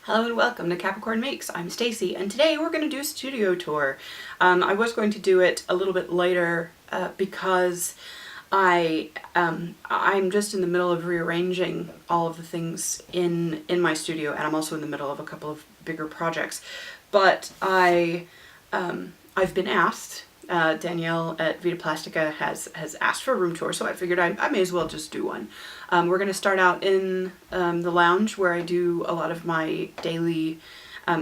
Hello and welcome to Capricorn Makes. I'm Stacy, and today we're going to do a studio tour. I was going to do it a little bit later because I'm just in the middle of rearranging all of the things in my studio, and I'm also in the middle of a couple of bigger projects. But I've been asked. Danielle at Vita Plastica has asked for a room tour, so I figured I may as well just do one. We're going to start out in the lounge where I do a lot of my daily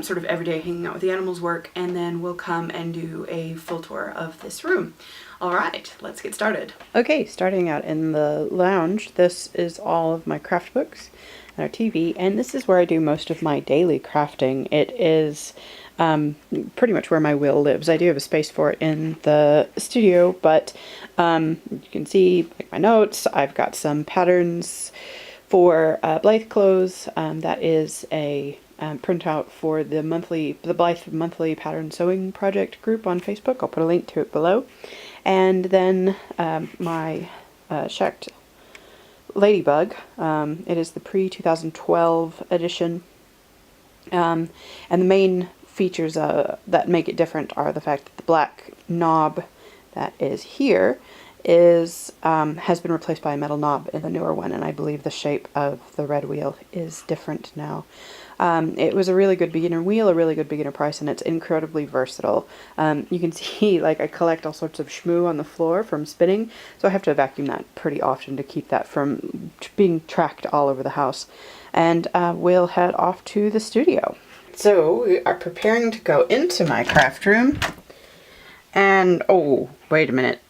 sort of everyday hanging out with the animals work, and then we'll come and do a full tour of this room. Alright, let's get started. Okay, starting out in the lounge, this is all of my craft books and our TV, and this is where I do most of my daily crafting. It is pretty much where my wheel lives. I do have a space for it in the studio, but you can see like my notes. I've got some patterns for Blythe clothes. That is a printout for the Blythe monthly pattern sewing project group on Facebook. I'll put a link to it below. And then my Shacked Ladybug. It is the pre-2012 edition. And the main features that make it different are the fact that the black knob that is here has been replaced by a metal knob in the newer one, and I believe the shape of the red wheel is different now. It was a really good beginner wheel, a really good beginner price, and it's incredibly versatile. You can see like I collect all sorts of shmoo on the floor from spinning, so I have to vacuum that pretty often to keep that from being tracked all over the house. And we'll head off to the studio. So we are preparing to go into my craft room, and oh, wait a minute,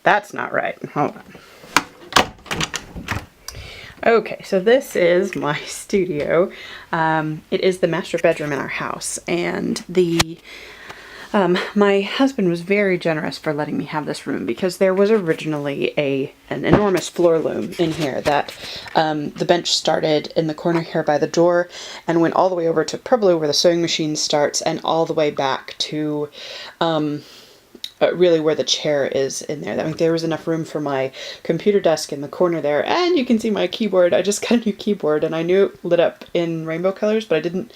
that's not right, hold on. Okay, so this is my studio. It is the master bedroom in our house, and my husband was very generous for letting me have this room because there was originally an enormous floor loom in here that the bench started in the corner here by the door and went all the way over to probably where the sewing machine starts and all the way back to really where the chair is in there. I mean, there was enough room for my computer desk in the corner there, and you can see my keyboard. I just got a new keyboard, and I knew it lit up in rainbow colors, but I didn't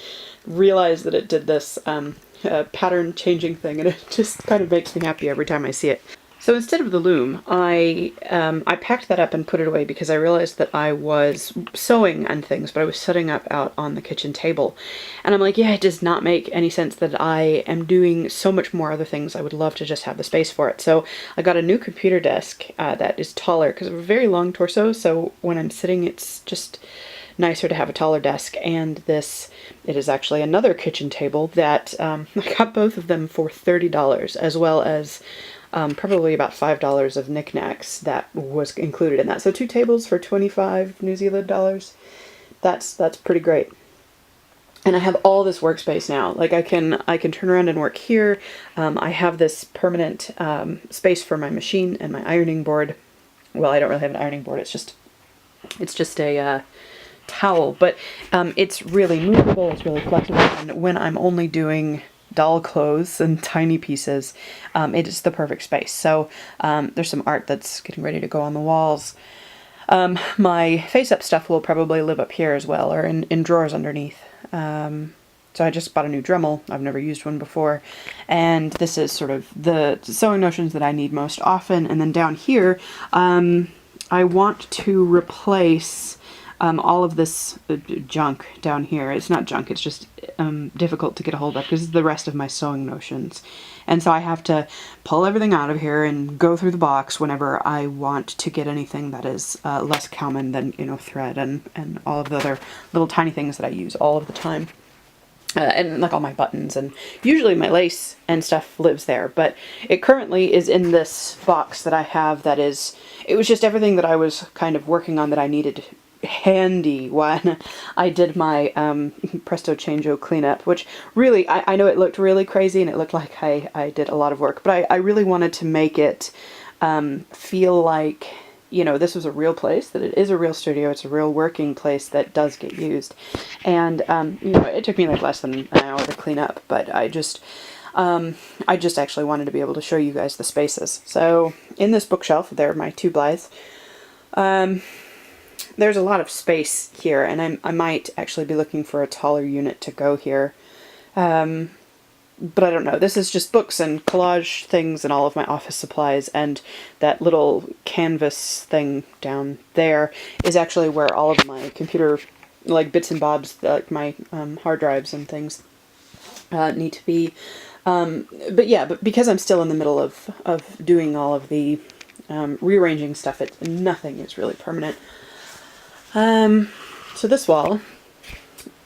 realize that it did this pattern changing thing, and it just kind of makes me happy every time I see it. So instead of the loom, I packed that up and put it away because I realized that I was sewing and things, but I was setting up out on the kitchen table. And I'm like, yeah, it does not make any sense that I am doing so much more other things. I would love to just have the space for it. So I got a new computer desk that is taller because I have a very long torso, so when I'm sitting it's just nicer to have a taller desk. And it is actually another kitchen table that I got both of them for $30, as well as probably about $5 of knickknacks that was included in that. So 2 tables for 25 New Zealand dollars. That's pretty great. And I have all this workspace now. Like I can turn around and work here. I have this permanent space for my machine and my ironing board. Well, I don't really have an ironing board. It's just a towel, but it's really movable, it's really flexible, and when I'm only doing doll clothes and tiny pieces, it is the perfect space. So there's some art that's getting ready to go on the walls. My face-up stuff will probably live up here as well, or in drawers underneath. So I just bought a new Dremel. I've never used one before, and this is sort of the sewing notions that I need most often. And then down here, I want to replace all of this junk down here. It's not junk, it's just difficult to get a hold of because it's the rest of my sewing notions. And so I have to pull everything out of here and go through the box whenever I want to get anything that is less common than, thread and all of the other little tiny things that I use all of the time. And like all my buttons, and usually my lace and stuff lives there, but it currently is in this box that I have it was just everything that I was kind of working on that I needed handy when I did my Presto Changeo cleanup, which really, I know it looked really crazy and it looked like I did a lot of work, but I really wanted to make it feel like, this was a real place, that it is a real studio, it's a real working place that does get used. And, it took me like less than an hour to clean up, but I just actually wanted to be able to show you guys the spaces. So in this bookshelf, there are my 2 Blythes. there's a lot of space here, and I might actually be looking for a taller unit to go here. But I don't know. This is just books and collage things and all of my office supplies, and that little canvas thing down there is actually where all of my computer, like bits and bobs, like my hard drives and things need to be. But yeah, but because I'm still in the middle of doing all of the rearranging stuff, nothing is really permanent. So this wall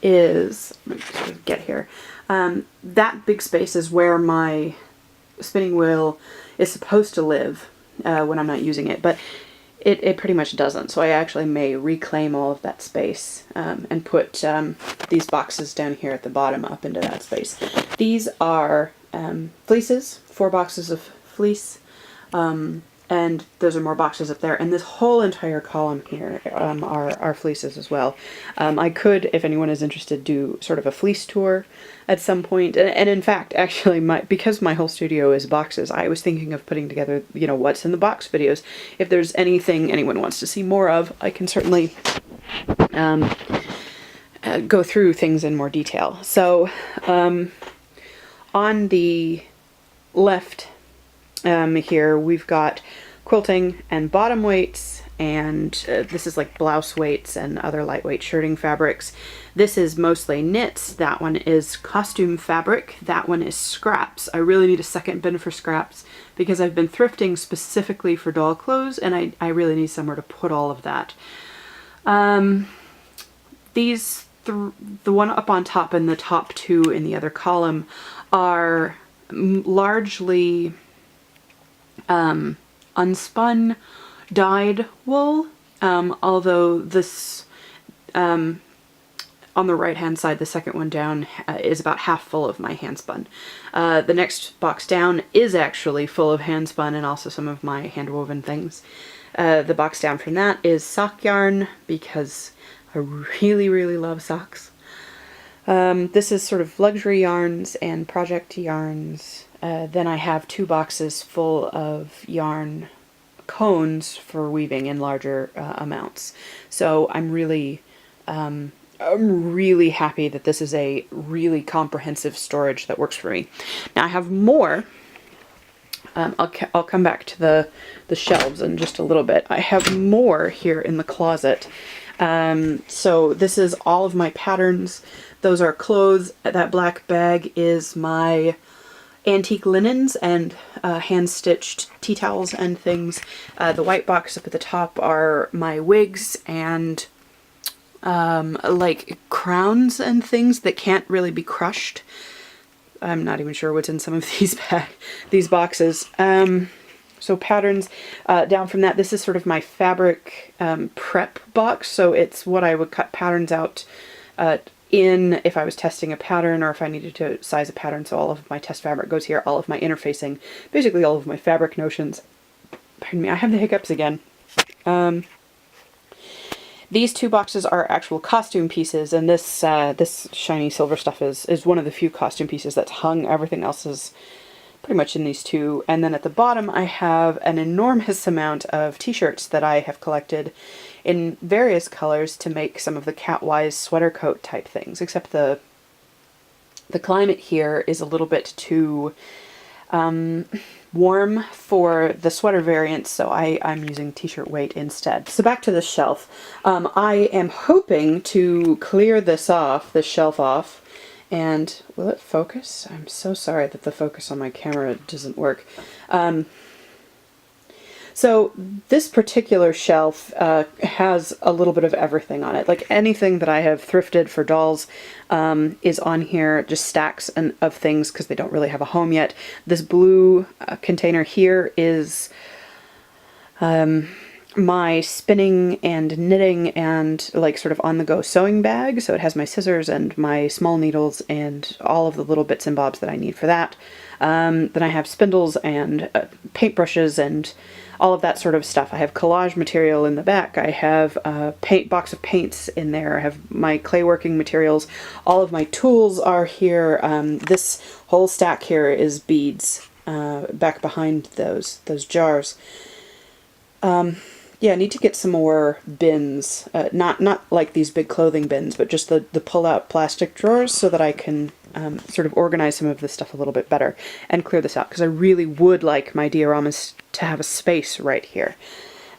is, let me sort of get here. That big space is where my spinning wheel is supposed to live when I'm not using it, but it pretty much doesn't. So I actually may reclaim all of that space and put these boxes down here at the bottom up into that space. These are fleeces, 4 boxes of fleece, and those are more boxes up there. And this whole entire column here are fleeces as well. I could, if anyone is interested, do sort of a fleece tour at some point. And in fact, actually, because my whole studio is boxes, I was thinking of putting together, you know, what's in the box videos. If there's anything anyone wants to see more of, I can certainly go through things in more detail. So on the left here we've got quilting and bottom weights, and this is like blouse weights and other lightweight shirting fabrics. This is mostly knits. That one is costume fabric. That one is scraps. I really need a second bin for scraps because I've been thrifting specifically for doll clothes, and I really need somewhere to put all of that. The one up on top and the top 2 in the other column are largely unspun dyed wool, although this on the right hand side, the second one down, is about half full of my hand spun. The next box down is actually full of hand spun and also some of my hand woven things. The box down from that is sock yarn because I really love socks. This is sort of luxury yarns and project yarns. Then I have 2 boxes full of yarn cones for weaving in larger amounts. So I'm really happy that this is a really comprehensive storage that works for me. Now I have more. I'll come back to the shelves in just a little bit. I have more here in the closet. So this is all of my patterns. Those are clothes. That black bag is my antique linens and hand-stitched tea towels and things. The white box up at the top are my wigs and like crowns and things that can't really be crushed. I'm not even sure what's in some of these boxes. So patterns. Down from that, this is sort of my fabric prep box. So it's what I would cut patterns out in if I was testing a pattern or if I needed to size a pattern. So all of my test fabric goes here, all of my interfacing, basically all of my fabric notions. Pardon me, I have the hiccups again. These 2 boxes are actual costume pieces, and this this shiny silver stuff is one of the few costume pieces that's hung. Everything else is pretty much in these 2. And then at the bottom I have an enormous amount of t-shirts that I have collected in various colors to make some of the Catwise sweater coat type things, except the climate here is a little bit too warm for the sweater variants, so I'm using t-shirt weight instead. So back to the shelf. I am hoping to clear this shelf off, and will it focus? I'm so sorry that the focus on my camera doesn't work. So this particular shelf has a little bit of everything on it. Like anything that I have thrifted for dolls is on here, just stacks of things because they don't really have a home yet. This blue container here is my spinning and knitting and like sort of on-the-go sewing bag. So it has my scissors and my small needles and all of the little bits and bobs that I need for that. Then I have spindles and paintbrushes and all of that sort of stuff. I have collage material in the back. I have a box of paints in there. I have my clay working materials. All of my tools are here. This whole stack here is beads back behind those jars. Yeah, I need to get some more bins, not like these big clothing bins, but just the pull-out plastic drawers so that I can sort of organize some of this stuff a little bit better and clear this out, because I really would like my dioramas to have a space right here.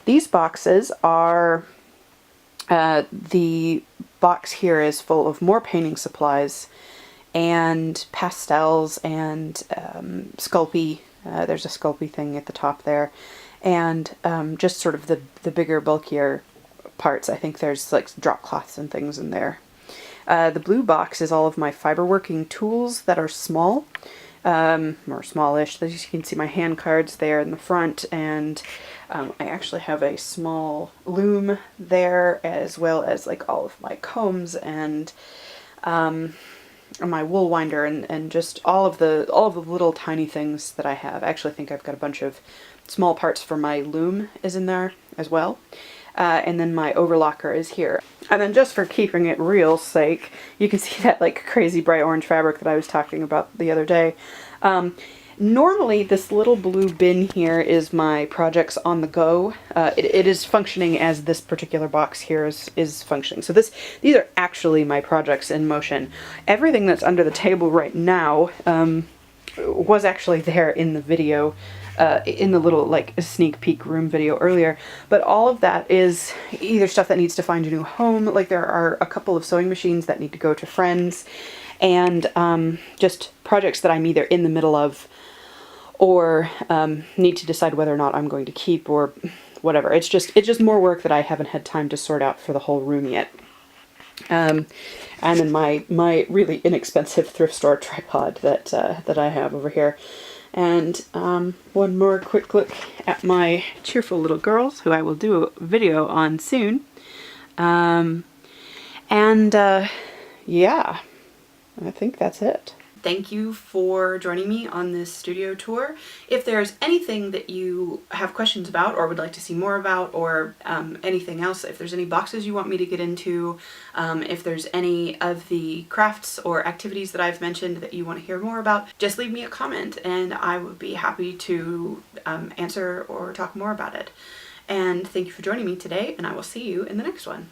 These boxes are, the box here is full of more painting supplies and pastels and Sculpey. There's a Sculpey thing at the top there. And just sort of the bigger, bulkier parts. I think there's like drop cloths and things in there. The blue box is all of my fiberworking tools that are small, or smallish. As you can see, my hand cards there in the front, and I actually have a small loom there, as well as like all of my combs and my wool winder, and just all of the little tiny things that I have. I actually think I've got a bunch of small parts for my loom is in there as well. And then my overlocker is here. And then just for keeping it real sake, you can see that like crazy bright orange fabric that I was talking about the other day. Normally this little blue bin here is my projects on the go. It is functioning as this particular box here is functioning. So these are actually my projects in motion. Everything that's under the table right now was actually there in the video, in the little like sneak peek room video earlier, but all of that is either stuff that needs to find a new home, like there are a couple of sewing machines that need to go to friends, and just projects that I'm either in the middle of or need to decide whether or not I'm going to keep or whatever. It's just more work that I haven't had time to sort out for the whole room yet. And then my really inexpensive thrift store tripod that I have over here. And one more quick look at my cheerful little girls, who I will do a video on soon. Yeah, I think that's it. Thank you for joining me on this studio tour. If there's anything that you have questions about or would like to see more about, or anything else, if there's any boxes you want me to get into, if there's any of the crafts or activities that I've mentioned that you want to hear more about, just leave me a comment and I would be happy to answer or talk more about it. And thank you for joining me today, and I will see you in the next one.